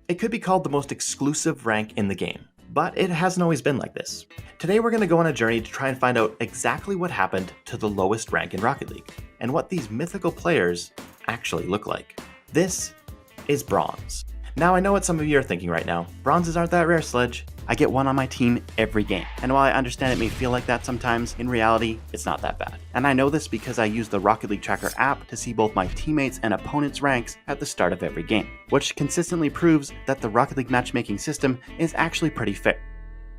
It could be called the most exclusive rank in the game, but it hasn't always been like this. Today we're going to go on a journey to try and find out exactly what happened to the lowest rank in Rocket League, and what these mythical players actually look like. This is Bronze. Now I know what some of you are thinking right now. Bronzes aren't that rare, Sledge. I get one on my team every game. And while I understand it may feel like that sometimes, in reality, it's not that bad. And I know this because I use the Rocket League Tracker app to see both my teammates' and opponents' ranks at the start of every game, which consistently proves that the Rocket League matchmaking system is actually pretty fair.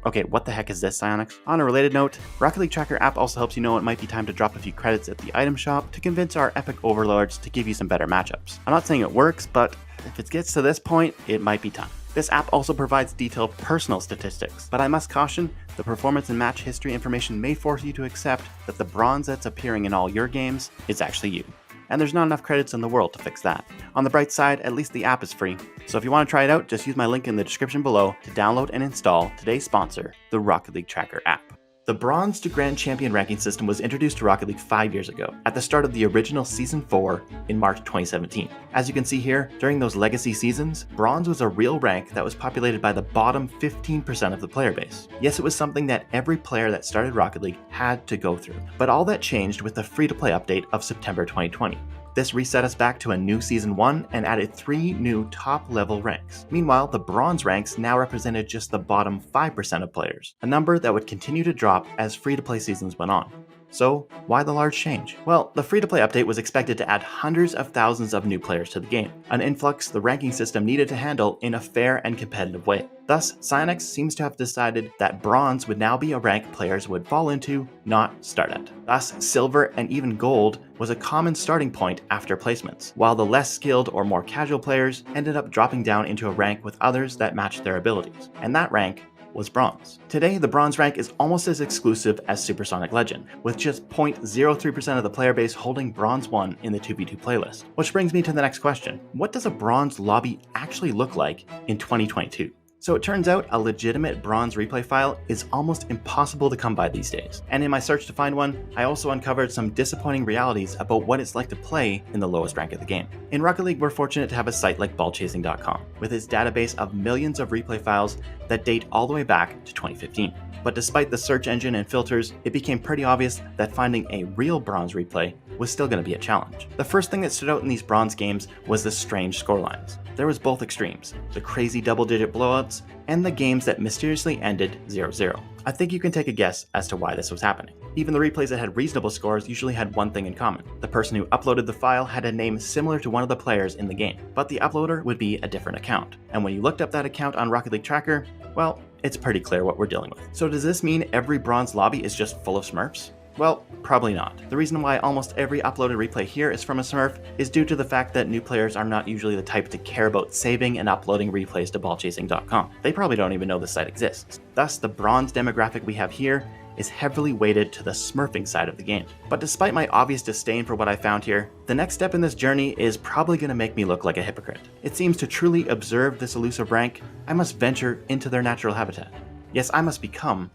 Okay, what the heck is this, Psyonix? On a related note, Rocket League Tracker app also helps you know it might be time to drop a few credits at the item shop to convince our epic overlords to give you some better matchups. I'm not saying it works, but if it gets to this point, it might be time. This app also provides detailed personal statistics, but I must caution, the performance and match history information may force you to accept that the bronze that's appearing in all your games is actually you. And there's not enough credits in the world to fix that. On the bright side, at least the app is free. So if you want to try it out, just use my link in the description below to download and install today's sponsor, the Rocket League Tracker app. The Bronze to Grand Champion ranking system was introduced to Rocket League 5 years ago, at the start of the original Season 4 in March 2017. As you can see here, during those legacy seasons, Bronze was a real rank that was populated by the bottom 15% of the player base. Yes, it was something that every player that started Rocket League had to go through, but all that changed with the free-to-play update of September 2020. This reset us back to a new Season 1 and added 3 new top-level ranks. Meanwhile, the Bronze ranks now represented just the bottom 5% of players, a number that would continue to drop as free-to-play seasons went on. So, why the large change? Well, the free-to-play update was expected to add hundreds of thousands of new players to the game, an influx the ranking system needed to handle in a fair and competitive way. Thus, Psyonix seems to have decided that Bronze would now be a rank players would fall into, not start at. Thus, Silver and even Gold was a common starting point after placements, while the less skilled or more casual players ended up dropping down into a rank with others that matched their abilities, and that rank was Bronze. Today, the Bronze rank is almost as exclusive as Supersonic Legend, with just 0.03% of the player base holding Bronze 1 in the 2v2 playlist. Which brings me to the next question. What does a Bronze lobby actually look like in 2022? So it turns out a legitimate Bronze replay file is almost impossible to come by these days. And in my search to find one, I also uncovered some disappointing realities about what it's like to play in the lowest rank of the game. In Rocket League, we're fortunate to have a site like ballchasing.com, with its database of millions of replay files that date all the way back to 2015. But despite the search engine and filters, it became pretty obvious that finding a real Bronze replay was still going to be a challenge. The first thing that stood out in these Bronze games was the strange scorelines. There was both extremes, the crazy double-digit blowouts, and the games that mysteriously ended 0-0. I think you can take a guess as to why this was happening. Even the replays that had reasonable scores usually had one thing in common. The person who uploaded the file had a name similar to one of the players in the game, but the uploader would be a different account. And when you looked up that account on Rocket League Tracker, well, it's pretty clear what we're dealing with. So does this mean every Bronze lobby is just full of smurfs? Well, probably not. The reason why almost every uploaded replay here is from a smurf is due to the fact that new players are not usually the type to care about saving and uploading replays to ballchasing.com. They probably don't even know the site exists. Thus, the Bronze demographic we have here is heavily weighted to the smurfing side of the game. But despite my obvious disdain for what I found here, the next step in this journey is probably going to make me look like a hypocrite. It seems to truly observe this elusive rank, I must venture into their natural habitat. Yes, I must become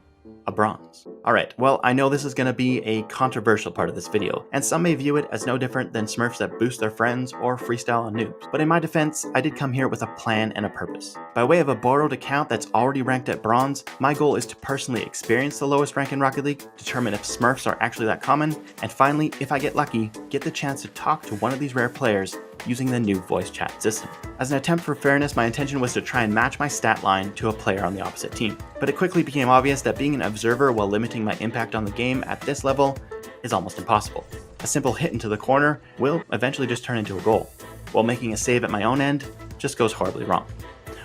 a Bronze. Alright, well, I know this is going to be a controversial part of this video, and some may view it as no different than smurfs that boost their friends or freestyle on noobs. But in my defense, I did come here with a plan and a purpose. By way of a borrowed account that's already ranked at Bronze, my goal is to personally experience the lowest rank in Rocket League, determine if smurfs are actually that common, and finally, if I get lucky, get the chance to talk to one of these rare players using the new voice chat system. As an attempt for fairness, my intention was to try and match my stat line to a player on the opposite team. But it quickly became obvious that being an observer while limiting my impact on the game at this level is almost impossible. A simple hit into the corner will eventually just turn into a goal, while making a save at my own end just goes horribly wrong.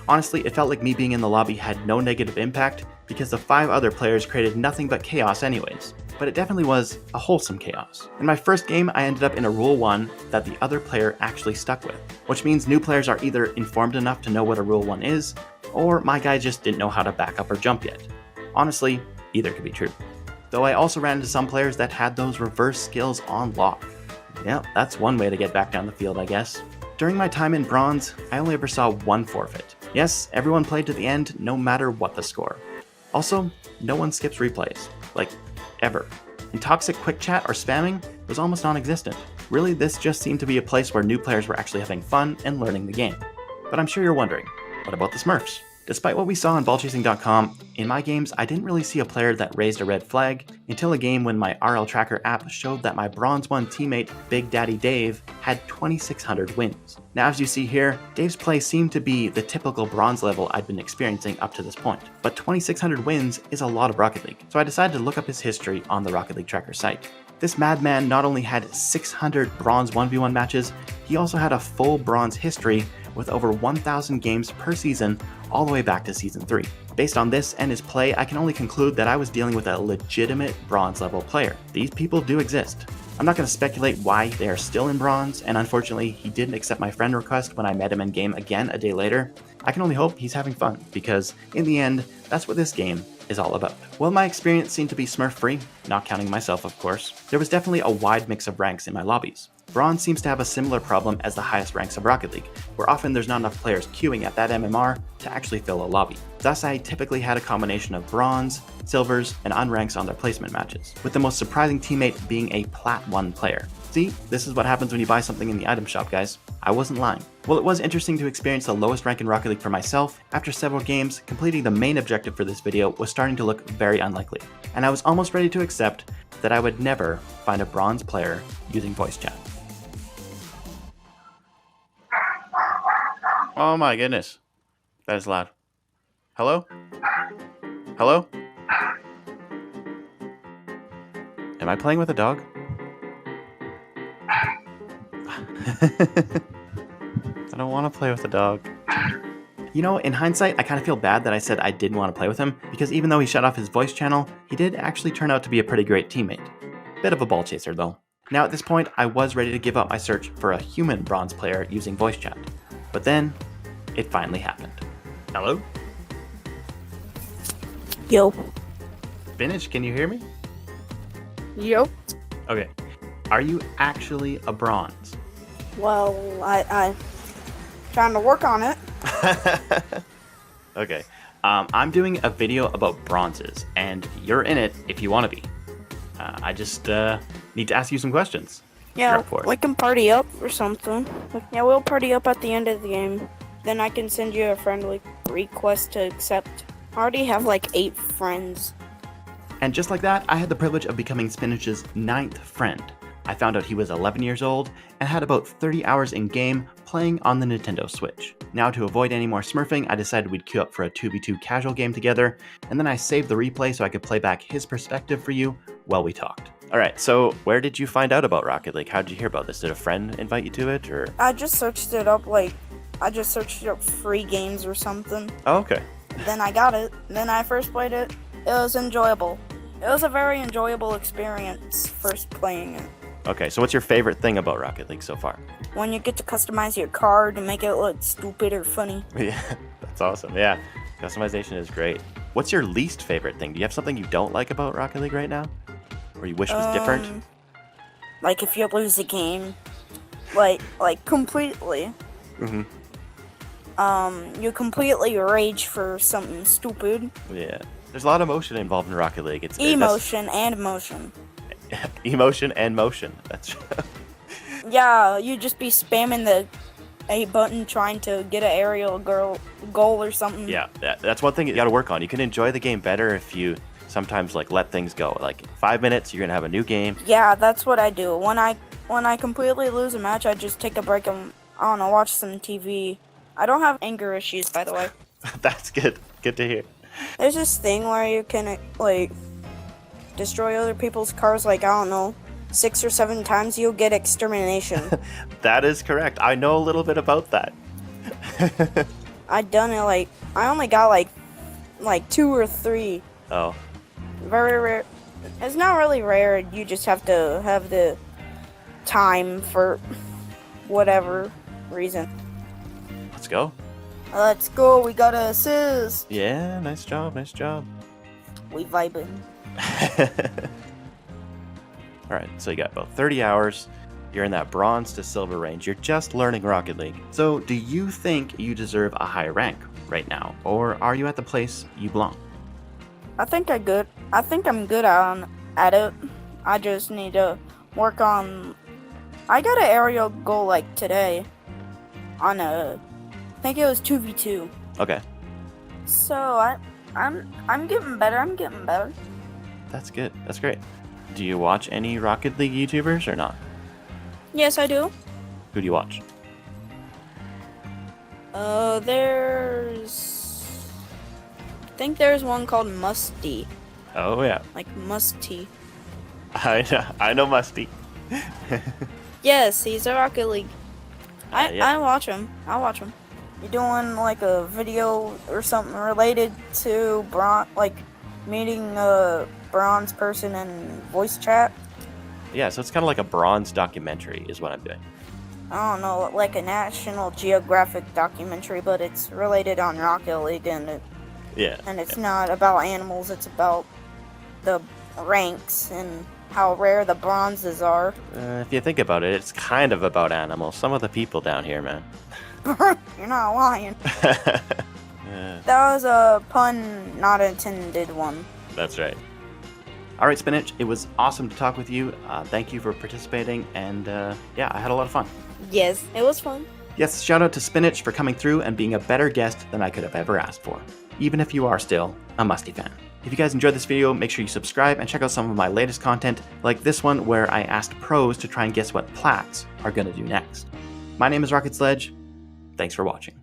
Honestly, it felt like me being in the lobby had no negative impact because the 5 other players created nothing but chaos anyways. But it definitely was a wholesome chaos. In my first game, I ended up in a Rule 1 that the other player actually stuck with, which means new players are either informed enough to know what a Rule 1 is, or my guy just didn't know how to back up or jump yet. Honestly, either could be true. Though I also ran into some players that had those reverse skills on lock. Yeah, that's one way to get back down the field, I guess. During my time in Bronze, I only ever saw one forfeit. Yes, everyone played to the end no matter what the score. Also, no one skips replays. Like, ever. And toxic quick chat or spamming was almost non-existent. Really, this just seemed to be a place where new players were actually having fun and learning the game. But I'm sure you're wondering, What about the Smurfs? Despite what we saw on ballchasing.com, in my games I didn't really see a player that raised a red flag until a game when my RL Tracker app showed that my Bronze 1 teammate Big Daddy Dave had 2,600 wins. Now as you see here, Dave's play seemed to be the typical bronze level I'd been experiencing up to this point, but 2,600 wins is a lot of Rocket League, so I decided to look up his history on the Rocket League Tracker site. This madman not only had 600 bronze 1v1 matches, he also had a full bronze history with over 1,000 games per season all the way back to Season 3. Based on this and his play, I can only conclude that I was dealing with a legitimate bronze level player. These people do exist. I'm not going to speculate why they are still in bronze, and unfortunately he didn't accept my friend request when I met him in game again a day later. I can only hope he's having fun, because in the end, that's what this game is all about. While my experience seemed to be Smurf free, not counting myself of course, there was definitely a wide mix of ranks in my lobbies. Bronze seems to have a similar problem as the highest ranks of Rocket League, where often there's not enough players queuing at that MMR to actually fill a lobby. Thus I typically had a combination of bronze, silvers, and unranks on their placement matches, with the most surprising teammate being a Plat 1 player. See, this is what happens when you buy something in the item shop, guys. I wasn't lying. Well, it was interesting to experience the lowest rank in Rocket League for myself. After several games, completing the main objective for this video was starting to look very unlikely, and I was almost ready to accept that I would never find a bronze player using voice chat. Oh my goodness, that is loud. Hello? Hello? Am I playing with a dog? I don't want to play with a dog. You know, in hindsight, I kind of feel bad that I said I didn't want to play with him, because even though he shut off his voice channel, he did actually turn out to be a pretty great teammate. Bit of a ball chaser though. Now at this point, I was ready to give up my search for a human bronze player using voice chat. But then, it finally happened. Hello? Yo. Spinach, can you hear me? Yo. Okay. Are you actually a bronze? Well, I trying to work on it. Okay. I'm doing a video about bronzes, and you're in it if you want to be. I just need to ask you some questions. Yeah, we can party up or something. Yeah, we'll party up at the end of the game. Then I can send you a friendly request to accept. I already have like 8 friends. And just like that, I had the privilege of becoming Spinach's 9th friend. I found out he was 11 years old and had about 30 hours in game playing on the Nintendo Switch. Now to avoid any more smurfing, I decided we'd queue up for a 2v2 casual game together, and then I saved the replay so I could play back his perspective for you while we talked. Alright, so where did you find out about Rocket League? How did you hear about this? Did a friend invite you to it, or? I just searched it up, free games or something. Oh, okay. Then I got it, then I first played it. It was enjoyable. It was a very enjoyable experience first playing it. Okay, so what's your favorite thing about Rocket League so far? When you get to customize your card to make it look stupid or funny. Yeah, that's awesome. Yeah, customization is great. What's your least favorite thing? Do you have something you don't like about Rocket League right now? Or you wish was different? Like if you lose a game, like completely. Mm-hmm. You completely rage for something stupid. Yeah. There's a lot of emotion involved in Rocket League. It's emotion and motion. Emotion and motion. That's yeah, you just be spamming the A button trying to get an aerial goal or something. Yeah, that's one thing you got to work on. You can enjoy the game better if you sometimes let things go. Like 5 minutes, you're gonna have a new game. Yeah, that's what I do. When I completely lose a match, I just take a break and I don't know, watch some TV. I don't have anger issues, by the way. That's good. Good to hear. There's this thing where you can destroy other people's cars, I don't know, 6 or 7 times, you'll get extermination. That is correct. I know a little bit about that. I done it I only got like 2 or 3. Oh. Very rare. It's not really rare, you just have to have the time for whatever reason. Let's go. Let's go, we got an assist. Yeah, nice job, nice job. We vibing. Alright, so you got about 30 hours. You're in that bronze to silver range. You're just learning Rocket League. So do you think you deserve a high rank right now? Or are you at the place you belong? I think I'm good at it. I just need to work on... I got an aerial goal today on I think it was 2v2. Okay, So I'm getting better. I'm getting better. that's good. That's great. Do you watch any Rocket League YouTubers or not? Yes, I do. Who do you watch? I think there's one called Musty. Oh yeah, Like Musty. I know Musty. Yes, he's a Rocket League. Yeah. I watch him. I watch him. You doing like a video or something related to meeting a bronze person in voice chat? Yeah, so it's kind of like a bronze documentary is what I'm doing. I don't know, like a National Geographic documentary, but it's related on Rocket League, and it's not about animals. It's about the ranks and how rare the bronzes are. If you think about it, it's kind of about animals. Some of the people down here, man. You're not lying. Yeah, That was a pun, not intended one. that's right. All right, Spinach, it was awesome to talk with you. Thank you for participating, and yeah, I had a lot of fun. Yes, it was fun. Yes, shout out to Spinach for coming through and being a better guest than I could have ever asked for, even if you are still a Musty fan. If you guys enjoyed this video, make sure you subscribe and check out some of my latest content, like this one where I asked pros to try and guess what plaques are going to do next. My name is Rocket Sledge. Thanks for watching.